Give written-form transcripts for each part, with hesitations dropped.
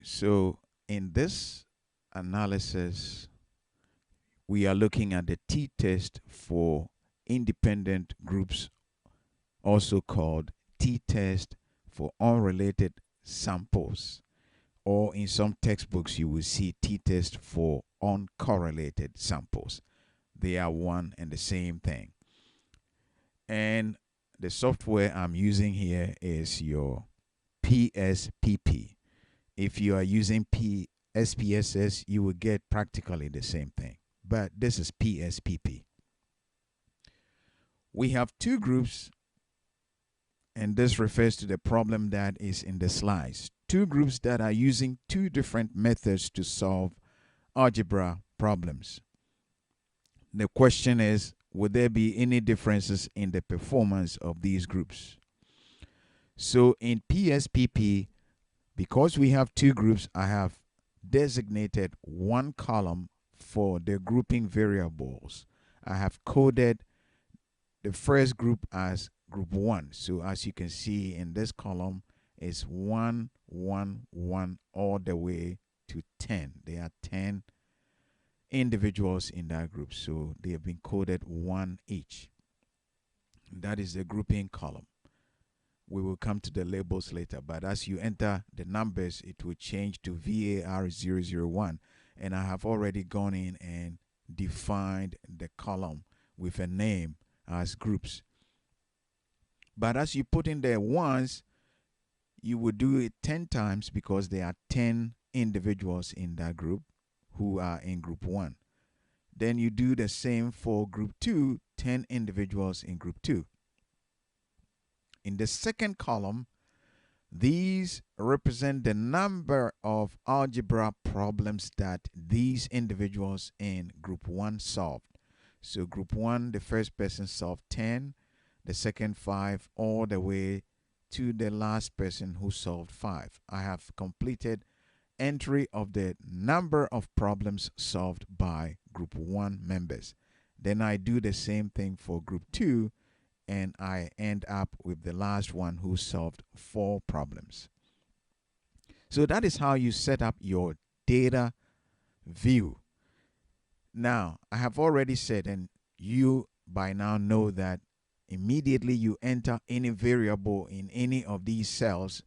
So in this analysis, we are looking at the t-test for independent groups, also called t-test for unrelated samples. Or in some textbooks, you will see t-test for uncorrelated samples. They are one and the same thing. And the software I'm using here is your PSPP. If you are using SPSS, you will get practically the same thing. But this is PSPP. We have two groups, and this refers to the problem that is in the slides. Two groups that are using two different methods to solve algebra problems. The question is, would there be any differences in the performance of these groups? So in PSPP, because we have two groups, I have designated one column for the grouping variables. I have coded the first group as group 1. So as you can see in this column, is 1, 1, 1 all the way to 10. There are 10 individuals in that group. So they have been coded 1 each. That is the grouping column. We will come to the labels later, but as you enter the numbers, it will change to VAR001. And I have already gone in and defined the column with a name as groups. But as you put in the ones, you will do it 10 times because there are 10 individuals in that group who are in group 1. Then you do the same for group 2, 10 individuals in group 2. In the second column, these represent the number of algebra problems that these individuals in group 1 solved. So group 1, the first person solved 10, the second 5, all the way to the last person who solved 5. I have completed entry of the number of problems solved by group 1 members. Then I do the same thing for group 2, and I end up with the last one who solved 4 problems. So that is how you set up your data view. Now, I have already said, and you by now know that immediately you enter any variable in any of these cells,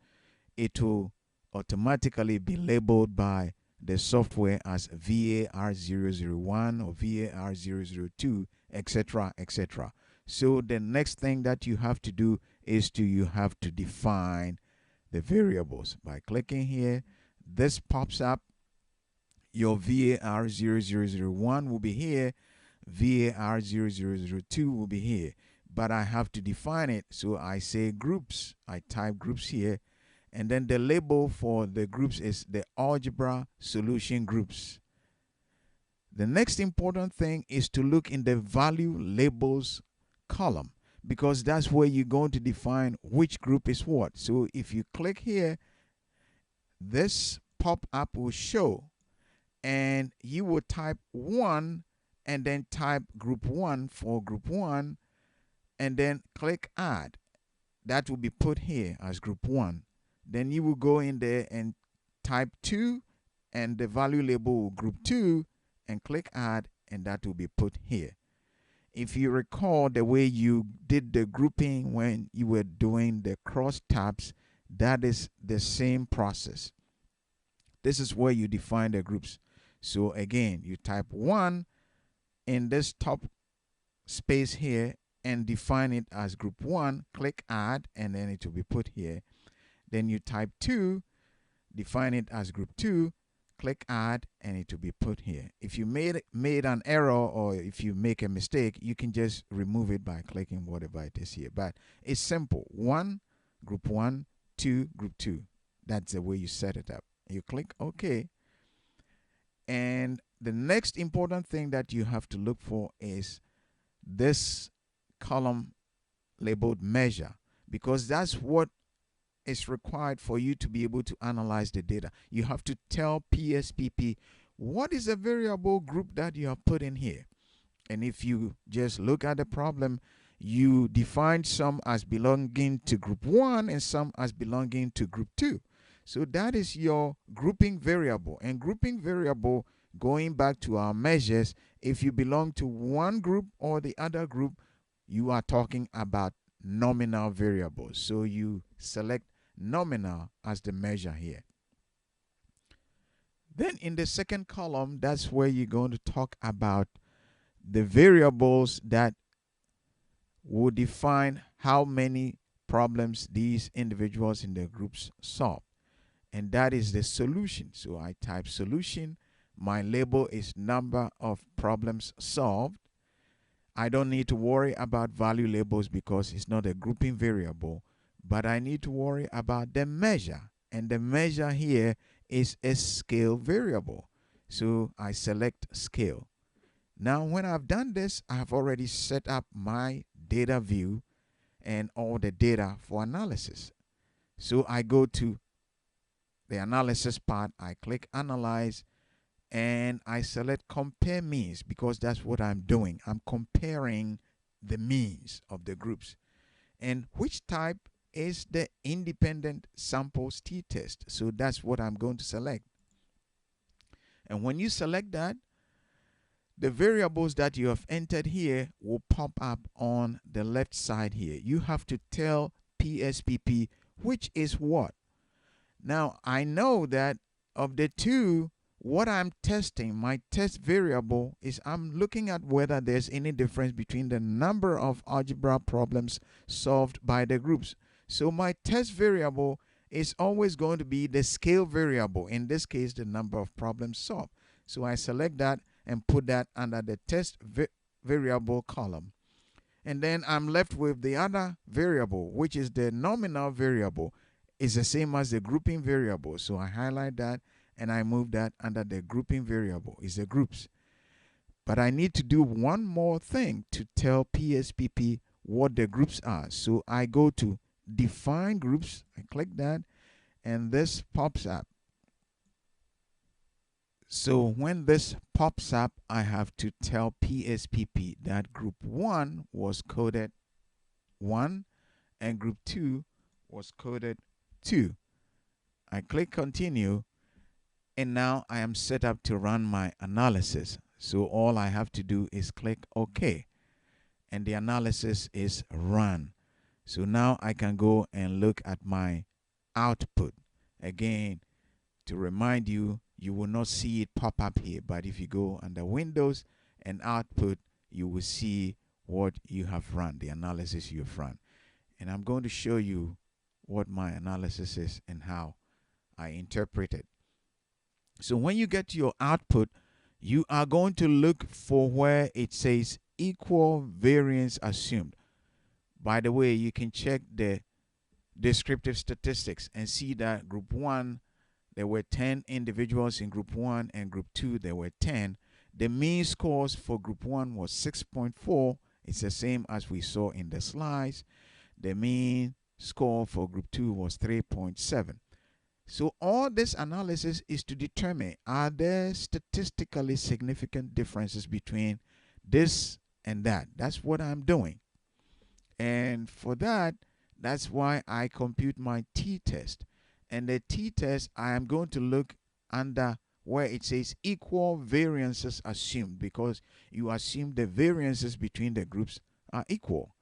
it will automatically be labeled by the software as VAR001 or VAR002, etc., etc. So the next thing that you have to do is you have to define the variables. By clicking here, this pops up. Your VAR0001 will be here. VAR0002 will be here. But I have to define it. So I say groups. I type groups here. And then the label for the groups is the algebra solution groups. The next important thing is to look in the value labels column, because that's where you're going to define which group is what. So if you click here, this pop-up will show, and you will type 1 and then type group 1 for group 1, and then click add. That will be put here as group 1. Then you will go in there and type 2, and the value label will group 2, and click add, and that will be put here. If you recall the way you did the grouping when you were doing the cross tabs, that is the same process. This is where you define the groups. So again, you type 1 in this top space here and define it as group 1, click add, and then it will be put here. Then you type 2, define it as group 2, click add, and it will be put here. If you made an error or if you make a mistake, you can just remove it by clicking whatever it is here. But it's simple. 1, group 1, 2, group 2. That's the way you set it up. You click OK. And the next important thing that you have to look for is this column labeled measure, because that's what is required for you to be able to analyze the data. You have to tell PSPP what is the variable group that you have put in here. And if you just look at the problem, you define some as belonging to group 1 and some as belonging to group 2. So that is your grouping variable. And grouping variable, going back to our measures, if you belong to one group or the other group, you are talking about nominal variables. So you select nominal as the measure here. Then in the second column, that's where you're going to talk about the variables that will define how many problems these individuals in the groups solve. And that is the solution. So I type solution. My label is number of problems solved. I don't need to worry about value labels because it's not a grouping variable, but I need to worry about the measure. And the measure here is a scale variable. So I select scale. Now, when I've done this, I have already set up my data view and all the data for analysis. So I go to the analysis part, I click analyze, and I select compare means because that's what I'm doing. I'm comparing the means of the groups. And which type is the independent samples t-test? So that's what I'm going to select. And when you select that, the variables that you have entered here will pop up on the left side here. You have to tell PSPP which is what. Now, I know that of the two, what I'm testing, my test variable is I'm looking at whether there's any difference between the number of algebra problems solved by the groups. So my test variable is always going to be the scale variable, in this case, the number of problems solved. So I select that and put that under the test variable column. And then I'm left with the other variable, which is the nominal variable. It's the same as the grouping variable. So I highlight that and I move that under the grouping variable. It's the groups. But I need to do one more thing to tell PSPP what the groups are. So I go to define groups. I click that and this pops up. So when this pops up, I have to tell PSPP that group 1 was coded 1 and group 2 was coded 2. I click continue and now I am set up to run my analysis. So all I have to do is click OK and the analysis is run. So now I can go and look at my output. Again, to remind you, you will not see it pop up here, but if you go under Windows and output, you will see what you have run, the analysis you have run. And I'm going to show you what my analysis is and how I interpret it. So when you get to your output, you are going to look for where it says equal variance assumed. By the way, you can check the descriptive statistics and see that group 1, there were 10 individuals in group 1 and group 2 there were 10. The mean scores for group 1 was 6.4. It's the same as we saw in the slides. The mean score for group 2 was 3.7. So all this analysis is to determine, are there statistically significant differences between this and that? That's what I'm doing. And for that, that's why I compute my t-test. And the t-test, I am going to look under where it says equal variances assumed, because you assume the variances between the groups are equal.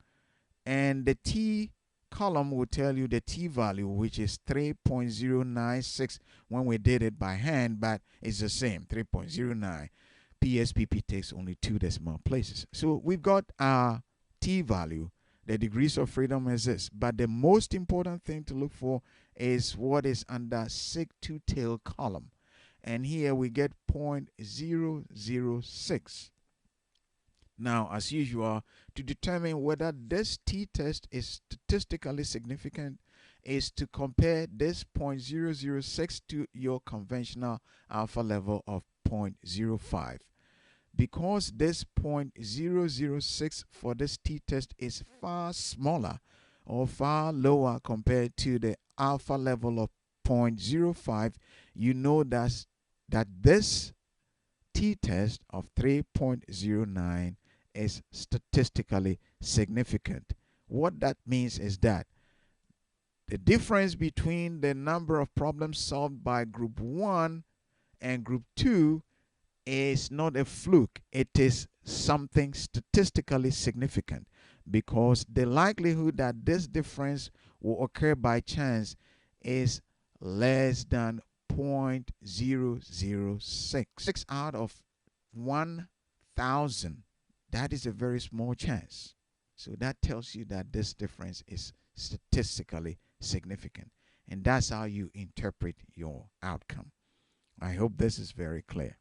And the t column will tell you the t value, which is 3.096 when we did it by hand, but it's the same, 3.09. PSPP takes only 2 decimal places. So we've got our t value. The degrees of freedom is this. But the most important thing to look for is what is under sig2tail column. And here we get 0.006. Now, as usual, to determine whether this t-test is statistically significant is to compare this 0.006 to your conventional alpha level of 0.05. Because this 0.006 for this t-test is far smaller or far lower compared to the alpha level of 0.05, you know that this t-test of 3.09 is statistically significant. What that means is that The difference between the number of problems solved by group 1 and group 2 is not a fluke. It is something statistically significant, because the likelihood that this difference will occur by chance is less than 0.006. 6 out of 1,000. That is a very small chance. So that tells you that this difference is statistically significant. And that's how you interpret your outcome. I hope this is very clear.